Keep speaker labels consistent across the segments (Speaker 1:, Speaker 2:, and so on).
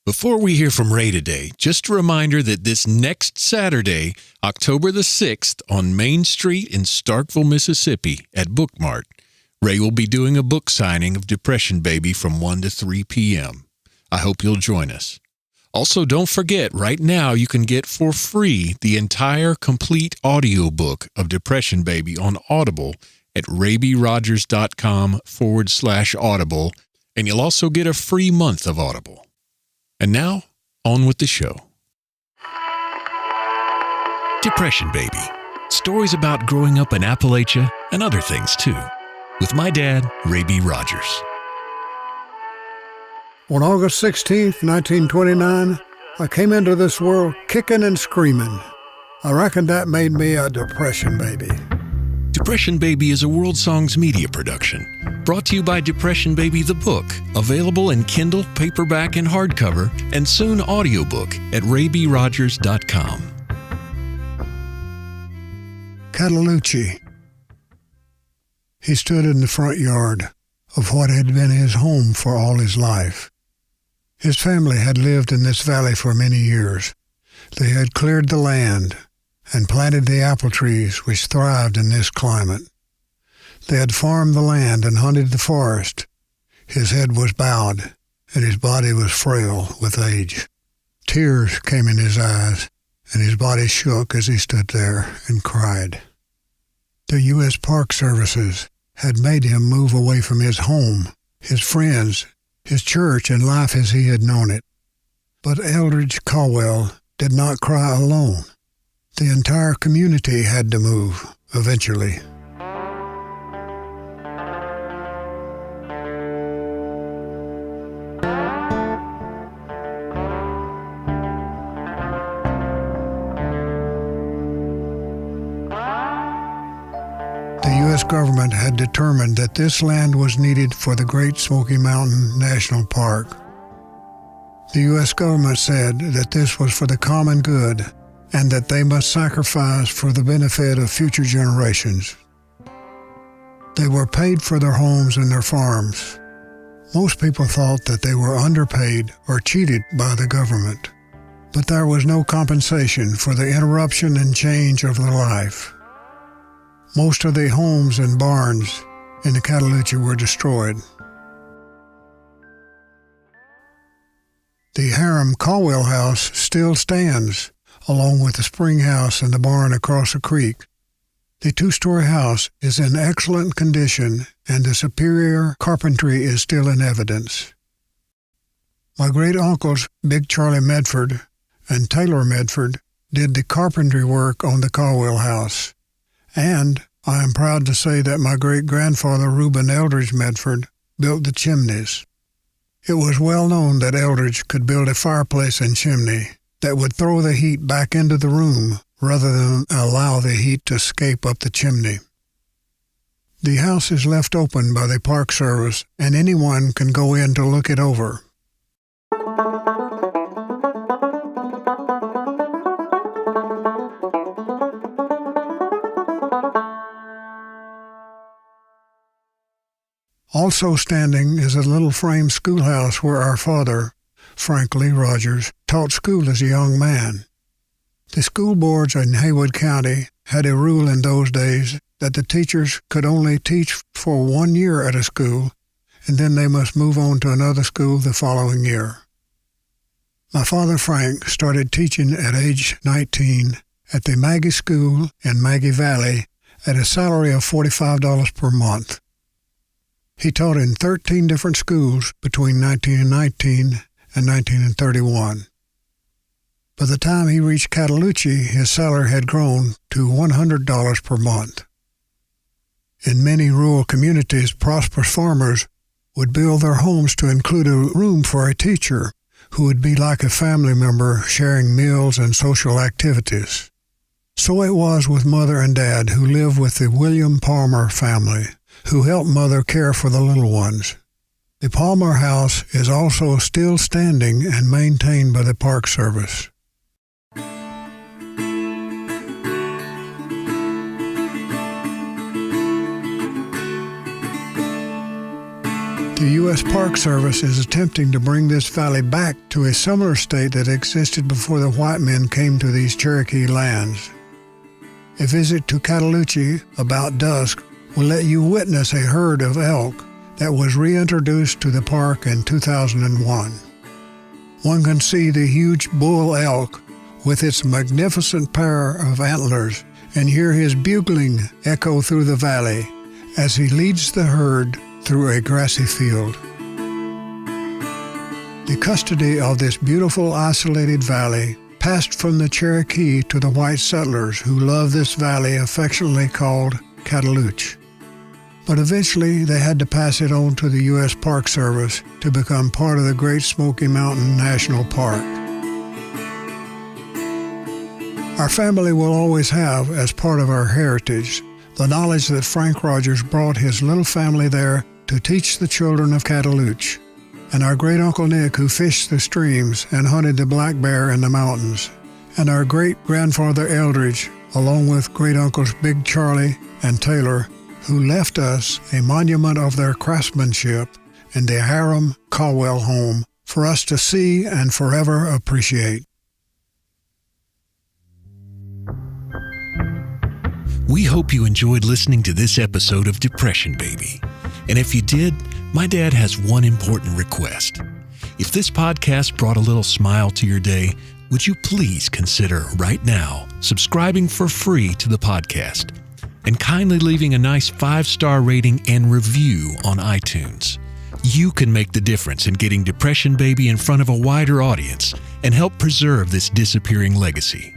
Speaker 1: Before we hear from Ray today, just a reminder that this next Saturday, October the 6th, on Main Street in Starkville, Mississippi, at Bookmart, Ray will be doing a book signing of Depression Baby from 1 to 3 p.m. I hope you'll join us. Also, don't forget, right now you can get for free the entire complete audiobook of Depression Baby on Audible at raybyrogers.com/audible, and you'll also get a free month of Audible. And now, on with the show. Depression Baby. Stories about growing up in Appalachia and other things, too. With my dad, Ray B. Rogers.
Speaker 2: On August 16th, 1929, I came into this world kicking and screaming. I reckon that made me a Depression Baby.
Speaker 1: Depression Baby is a World Songs media production. Brought to you by Depression Baby the Book, available in Kindle, paperback, and hardcover, and soon audiobook at raybyrogers.com.
Speaker 2: Cataloochee. He stood in the front yard of what had been his home for all his life. His family had lived in this valley for many years. They had cleared the land and planted the apple trees which thrived in this climate. They had farmed the land and hunted the forest. His head was bowed, and his body was frail with age. Tears came in his eyes, and his body shook as he stood there and cried. The U.S. Park Services had made him move away from his home, his friends, his church, and life as he had known it. But Eldridge Caldwell did not cry alone. The entire community had to move, eventually. The U.S. government had determined that this land was needed for the Great Smoky Mountain National Park. The U.S. government said that this was for the common good and that they must sacrifice for the benefit of future generations. They were paid for their homes and their farms. Most people thought that they were underpaid or cheated by the government, but there was no compensation for the interruption and change of their life. Most of the homes and barns in the Cataloochee were destroyed. The Hiram Caldwell house still stands, along with the spring house and the barn across the creek. The two-story house is in excellent condition, and the superior carpentry is still in evidence. My great-uncles, Big Charlie Medford and Taylor Medford, did the carpentry work on the Caldwell house. And I am proud to say that my great-grandfather, Reuben Eldridge Medford, built the chimneys. It was well known that Eldridge could build a fireplace and chimney that would throw the heat back into the room rather than allow the heat to escape up the chimney. The house is left open by the Park Service, and anyone can go in to look it over. Also standing is a little frame schoolhouse where our father, Frank Lee Rogers, taught school as a young man. The school boards in Haywood County had a rule in those days that the teachers could only teach for 1 year at a school, and then they must move on to another school the following year. My father, Frank, started teaching at age 19 at the Maggie School in Maggie Valley at a salary of $45 per month. He taught in 13 different schools between 1919 and 1931. By the time he reached Cataloochee, his salary had grown to $100 per month. In many rural communities, prosperous farmers would build their homes to include a room for a teacher who would be like a family member sharing meals and social activities. So it was with Mother and Dad, who lived with the William Palmer family, who helped Mother care for the little ones. The Palmer House is also still standing and maintained by the Park Service. The The U.S. Park Service is attempting to bring this valley back to a similar state that existed before the white men came to these Cherokee lands. A visit to Cataloochee about dusk will let you witness a herd of elk that was reintroduced to the park in 2001. One can see the huge bull elk with its magnificent pair of antlers and hear his bugling echo through the valley as he leads the herd through a grassy field. The custody of this beautiful isolated valley passed from the Cherokee to the white settlers who love this valley affectionately called Catalooch. But eventually they had to pass it on to the U.S. Park Service to become part of the Great Smoky Mountain National Park. Our family will always have, as part of our heritage, the knowledge that Frank Rogers brought his little family there to teach the children of Catalooch, and our great-uncle Nick who fished the streams and hunted the black bear in the mountains, and our great-grandfather Eldridge, along with great-uncles Big Charlie and Taylor, who left us a monument of their craftsmanship in the Hiram Caldwell home for us to see and forever appreciate.
Speaker 1: We hope you enjoyed listening to this episode of Depression Baby. And if you did, my dad has one important request. If this podcast brought a little smile to your day, would you please consider right now subscribing for free to the podcast and kindly leaving a nice 5-star rating and review on iTunes. You can make the difference in getting Depression Baby in front of a wider audience and help preserve this disappearing legacy.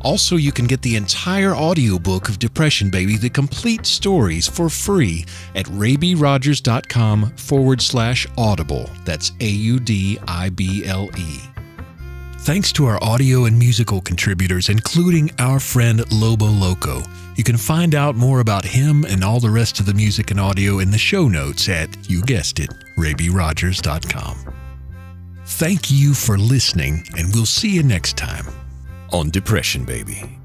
Speaker 1: Also, you can get the entire audiobook of Depression Baby, the complete stories, for free at raybyrogers.com/audible. That's AUDIBLE. Thanks to our audio and musical contributors, including our friend Lobo Loco. You can find out more about him and all the rest of the music and audio in the show notes at, you guessed it, raybyrogers.com. Thank you for listening, and we'll see you next time on Depression Baby.